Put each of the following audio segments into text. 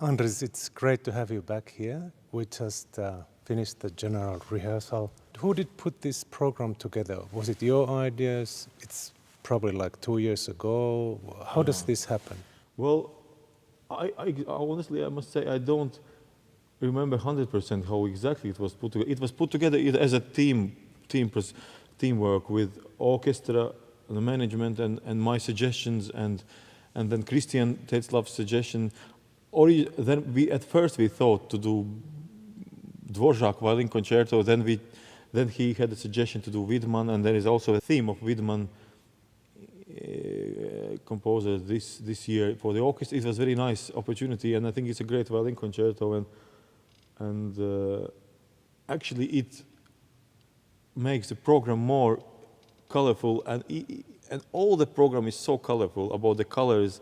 Andris, it's great to have you back here. We just finished the general rehearsal. Who did put this program together? Was it your ideas? It's probably like 2 years ago. How does this happen? Well, I honestly, I must say, I don't remember 100% how exactly it was put together. It was put together as a teamwork with orchestra, the management, and my suggestions, and then Christian Tetzlav's suggestion. Then at first we thought to do Dvorak violin concerto. Then he had a suggestion to do Widman, and there is also a theme of Widman composer this year for the orchestra. It was a very nice opportunity, and I think it's a great violin concerto, and actually it makes the program more colorful, and all the program is so colorful about the colors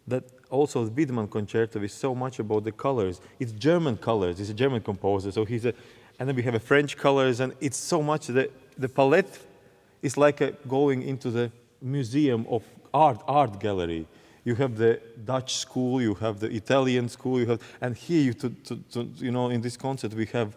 that also the Widman concerto is so much about the colors. It's German colors. It's a German composer, so and then we have a French colors, and it's so much the palette is like going into the museum of art gallery. You have the Dutch school, you have the Italian school, and here in this concert we have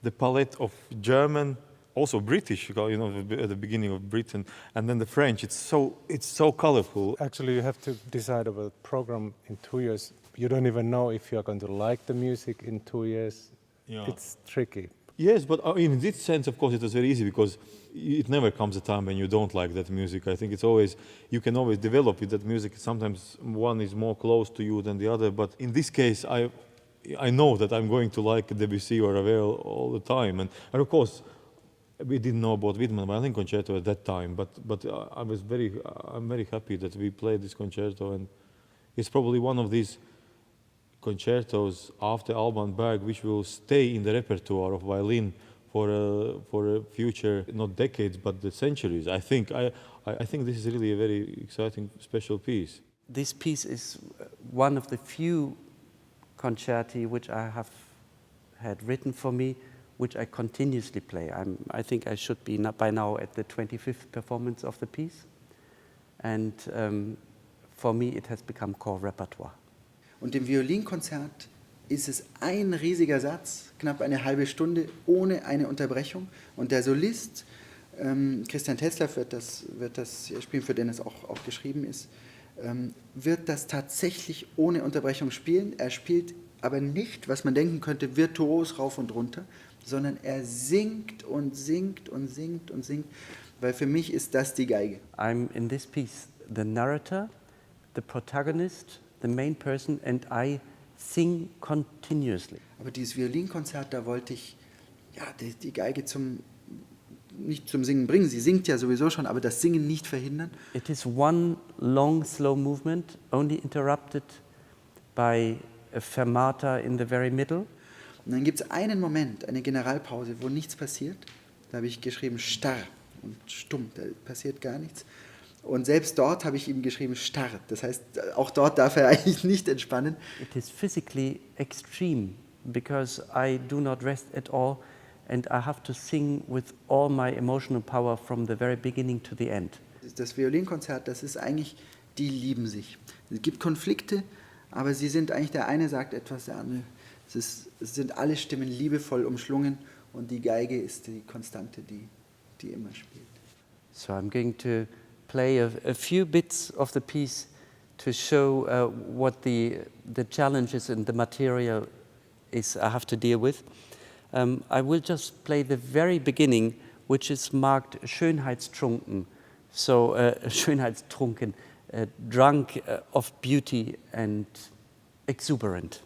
the palette of German, also British, at the beginning of Britain, and then the French. It's so colorful. Actually, you have to decide about the program in 2 years. You don't even know if you're going to like the music in 2 years. Yeah. It's tricky. Yes, but in this sense, of course, it was very easy because it never comes a time when you don't like that music. I think you can always develop with that music. Sometimes one is more close to you than the other, but in this case, I know that I'm going to like Debussy or Ravel all the time, and of course, we didn't know about Widman violin concerto at that time, but I'm very happy that we played this concerto, and it's probably one of these concertos after Alban Berg which will stay in the repertoire of violin for a future, not decades, but the centuries. I think this is really a very exciting, special piece. This piece is one of the few concerti which I have had written for me, which I continuously play. I think I should be by now at the 25th performance of the piece. And for me, it has become core repertoire. Und im Violinkonzert ist es ein riesiger Satz, knapp eine halbe Stunde, ohne eine Unterbrechung. Und der Solist, Christian Tetzlaff wird das spielen, für den es auch geschrieben ist, wird das tatsächlich ohne Unterbrechung spielen. Er spielt aber nicht, was man denken könnte, virtuos rauf und runter, sondern er singt und singt und singt und singt, weil für mich ist das die Geige. I'm in this piece the narrator, the protagonist, the main person, and I sing continuously. Aber dieses Violinkonzert, da wollte ich die Geige nicht zum Singen bringen. Sie singt ja sowieso schon, aber das Singen nicht verhindern. It is one long, slow movement, only interrupted by a fermata in the very middle. Und dann gibt es einen Moment, eine Generalpause, wo nichts passiert. Da habe ich geschrieben starr und stumm, da passiert gar nichts. Und selbst dort habe ich ihm geschrieben starr. Das heißt, auch dort darf er eigentlich nicht entspannen. It is physically extreme because I do not rest at all and I have to sing with all my emotional power from the very beginning to the end. Das Violinkonzert, das ist eigentlich, die lieben sich. Es gibt Konflikte, aber sie sind eigentlich, der eine sagt etwas, der andere. Es sind alle Stimmen liebevoll umschlungen und die Geige ist die Konstante, die immer spielt. So I'm going to play a few bits of the piece to show what the challenges in the material is I have to deal with. I will just play the very beginning, which is marked Schönheitstrunken, so Schönheitstrunken, drunk of beauty and exuberant.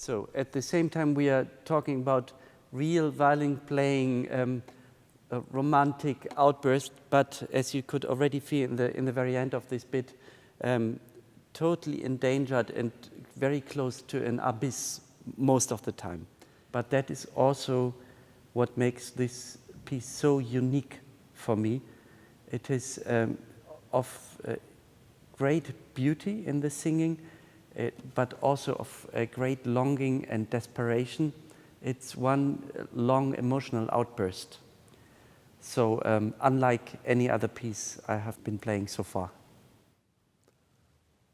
So at the same time we are talking about real violin playing, a romantic outburst, but as you could already feel in the very end of this bit, totally endangered and very close to an abyss most of the time. But that is also what makes this piece so unique for me. It is of great beauty in the singing, but also of a great longing and desperation. It's one long emotional outburst. So unlike any other piece I have been playing so far.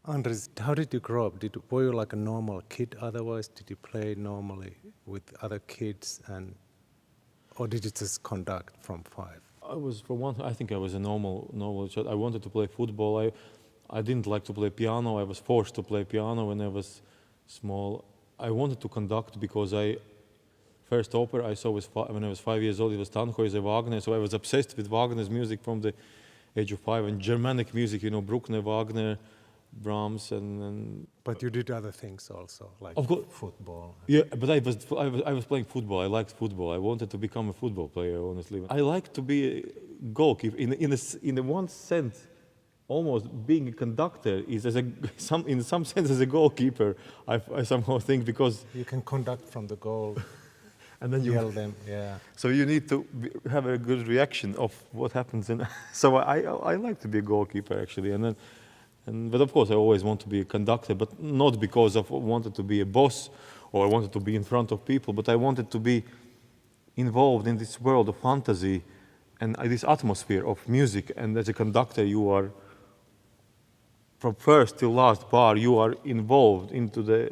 Andris, how did you grow up? Were you like a normal kid otherwise? Did you play normally with other kids, or did you just conduct from 5? I think I was a normal child. I wanted to play football. I didn't like to play piano. I was forced to play piano when I was small. I wanted to conduct because first opera I saw when I was 5 years old, it was Tannhäuser Wagner, so I was obsessed with Wagner's music from the age of 5, and Germanic music, Bruckner, Wagner, Brahms, and But you did other things also, like of course, football. Yeah, but I was playing football. I liked football. I wanted to become a football player, honestly. I like to be a goalkeeper. In one sense, almost being a conductor is in some sense as a goalkeeper. I somehow think, because you can conduct from the goal. And then you yell them, yeah. So you need to have a good reaction of what happens. So I like to be a goalkeeper actually, but of course I always want to be a conductor, but not because I wanted to be a boss or I wanted to be in front of people, but I wanted to be involved in this world of fantasy and this atmosphere of music. And as a conductor, you are from first till last bar, you are involved into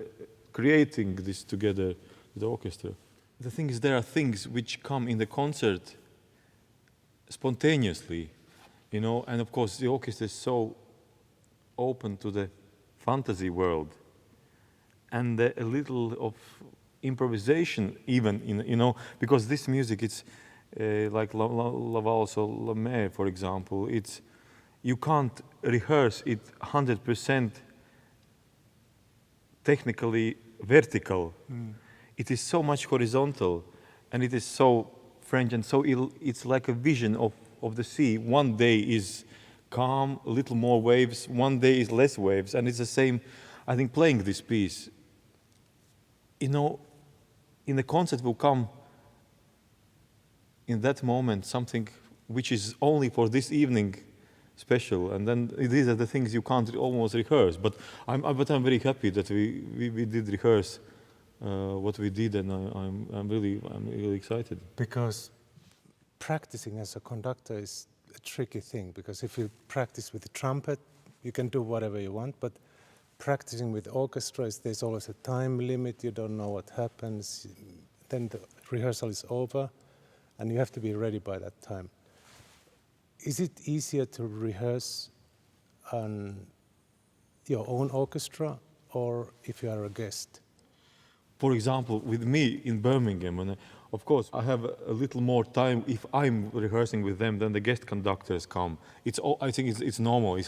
creating this together with the orchestra. The thing is, there are things which come in the concert spontaneously, and of course the orchestra is so open to the fantasy world, and a little of improvisation even, because this music, it's like La Valse or La Mer, for example, you can't rehearse it 100% technically vertical. It is so much horizontal, and it is so French, and so it's like a vision of the sea. One day is calm, a little more waves, one day is less waves, and it's the same, I think, playing this piece. In the concert will come in that moment something which is only for this evening special, and then these are the things you can't almost rehearse. But I'm very happy that we did rehearse what we did, and I'm really excited. Because practicing as a conductor is a tricky thing, because if you practice with the trumpet, you can do whatever you want, but practicing with orchestras, there's always a time limit, you don't know what happens, then the rehearsal is over, and you have to be ready by that time. Is it easier to rehearse on your own orchestra, or if you are a guest? For example, with me in Birmingham, and of course I have a little more time if I'm rehearsing with them than the guest conductors come. I think it's normal.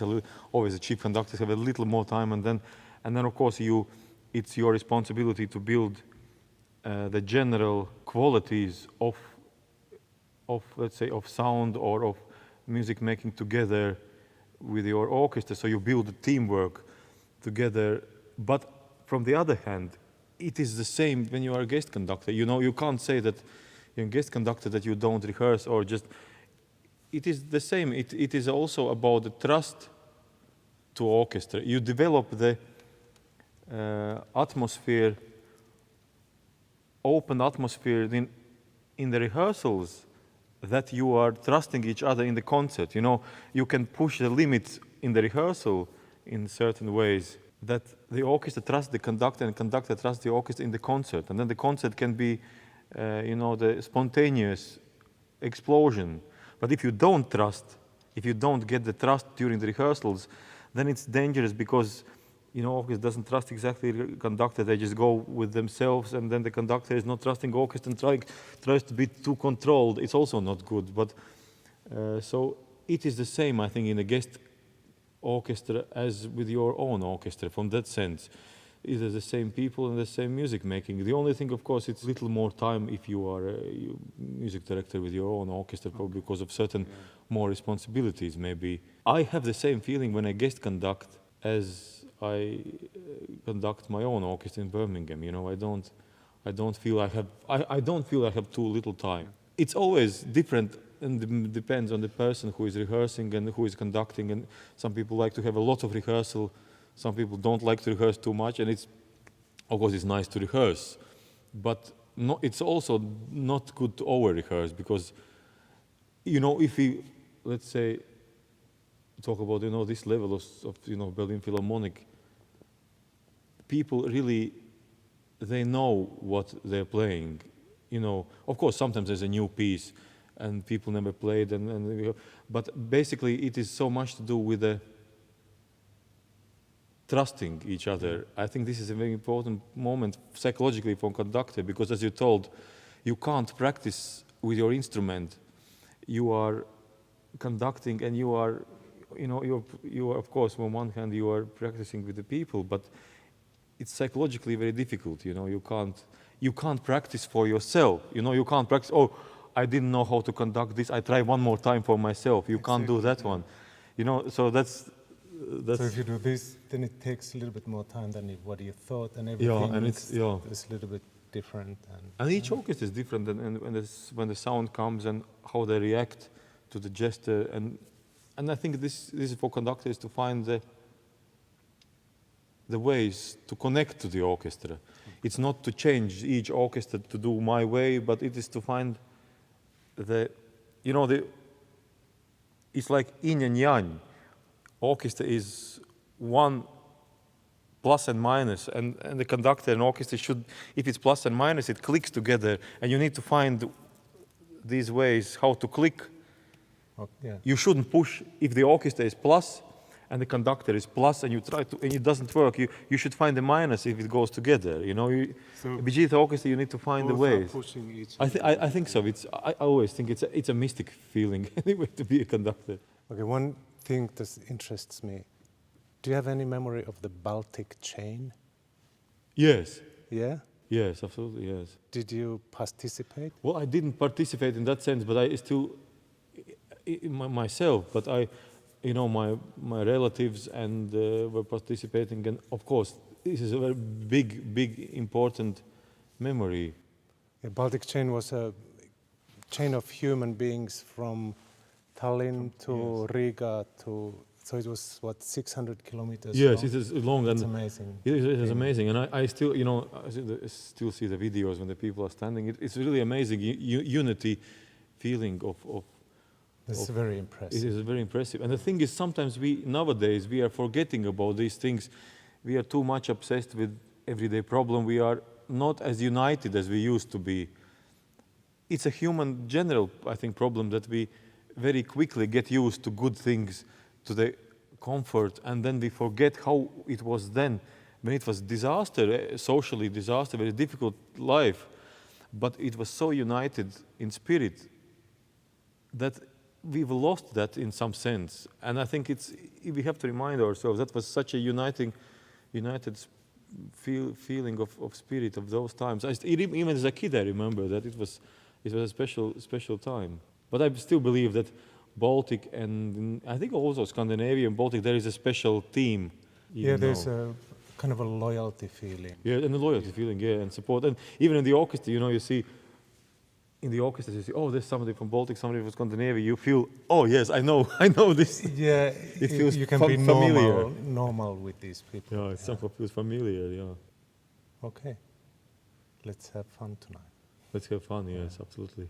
Always the chief conductors have a little more time, and then of course it's your responsibility to build the general qualities of let's say of sound or of music making together with your orchestra. So you build the teamwork together. But from the other hand, it is the same when you are a guest conductor. You can't say that you're a guest conductor that you don't rehearse or just. It is the same. It is also about the trust to orchestra. You develop the atmosphere, open atmosphere in the rehearsals, that you are trusting each other in the concert. You can push the limits in the rehearsal in certain ways, that the orchestra trusts the conductor and conductor trusts the orchestra in the concert. And then the concert can be, the spontaneous explosion. But if you don't trust, if you don't get the trust during the rehearsals, then it's dangerous, because, orchestra doesn't trust exactly the conductor. They just go with themselves, and then the conductor is not trusting orchestra and tries to be too controlled. It's also not good. But so it is the same, I think, in a guest orchestra as with your own orchestra, from that sense. It is the same people and the same music making. The only thing, of course, it's a little more time if you are a music director with your own orchestra, probably because of certain more responsibilities, maybe. I have the same feeling when I guest conduct as I conduct my own orchestra in Birmingham. You know, I don't feel I have too little time. It's always different and depends on the person who is rehearsing and who is conducting. And some people like to have a lot of rehearsal. Some people don't like to rehearse too much, and of course it's nice to rehearse, but it's also not good to over-rehearse, because, you know, if we, let's say, talk about, you know, this level of you know, Berlin Philharmonic, people really, they know what they're playing. You know, of course, sometimes there's a new piece, and people never played, but basically it is so much to do with the trusting each other. I think this is a very important moment psychologically for a conductor, because as you're told, you can't practice with your instrument. You are conducting and you are, you know, you are, of course, on one hand you are practicing with the people, but it's psychologically very difficult. You know, you can't practice for yourself. You know, you can't practice, oh, I didn't know how to conduct this, I try one more time for myself. You can't do that one. You know, so that's so if you do this, then it takes a little bit more time than what you thought, and everything it's a little bit different. And each orchestra is different, and when the sound comes and how they react to the gesture, and I think this is for conductors to find the ways to connect to the orchestra. It's not to change each orchestra to do my way, but it is to find it's like yin and yang. Orchestra is one plus and minus, and the conductor and orchestra should, if it's plus and minus, it clicks together, and you need to find these ways how to click. Yeah. You shouldn't push if the orchestra is plus and the conductor is plus, and you try to, and it doesn't work. You should find the minus if it goes together. You know, with the orchestra, you need to find the ways. Pushing each I think so. I always think it's a mystic feeling anyway to be a conductor. Okay, one thing that interests me. Do you have any memory of the Baltic chain? Yes. Yeah? Yes, absolutely, yes. Did you participate? Well, I didn't participate in that sense, but I still, myself, but my relatives and were participating, and of course, this is a very big, important memory. The Baltic chain was a chain of human beings from Tallinn to Riga to, so it was, 600 kilometers Yes, long? it is long. It's and amazing. It is amazing, and I still, I still see the videos when the people are standing. It's really amazing, unity feeling of. It's very impressive. It is very impressive. And the thing is, sometimes nowadays, we are forgetting about these things. We are too much obsessed with everyday problem. We are not as united as we used to be. It's a human general, I think, problem that we very quickly get used to good things, to the comfort, and then we forget how it was then, when it was disaster, socially disaster, very difficult life. But it was so united in spirit that we've lost that in some sense. And I think we have to remind ourselves that was such a united feeling of spirit of those times. Even as a kid, I remember that it was a special time. But I still believe that Baltic and I think also Scandinavia and Baltic, there is a special theme. Yeah, there's a kind of a loyalty feeling. Yeah, and a loyalty feeling, yeah, and support. And even in the orchestra, you see, in the orchestra, you see, oh, there's somebody from Baltic, somebody from Scandinavia. You feel, oh yes, I know this. Yeah, it feels you can be normal with these people. Yeah, it somehow feels familiar. Yeah. Okay, let's have fun tonight. Let's have fun. Yes, absolutely.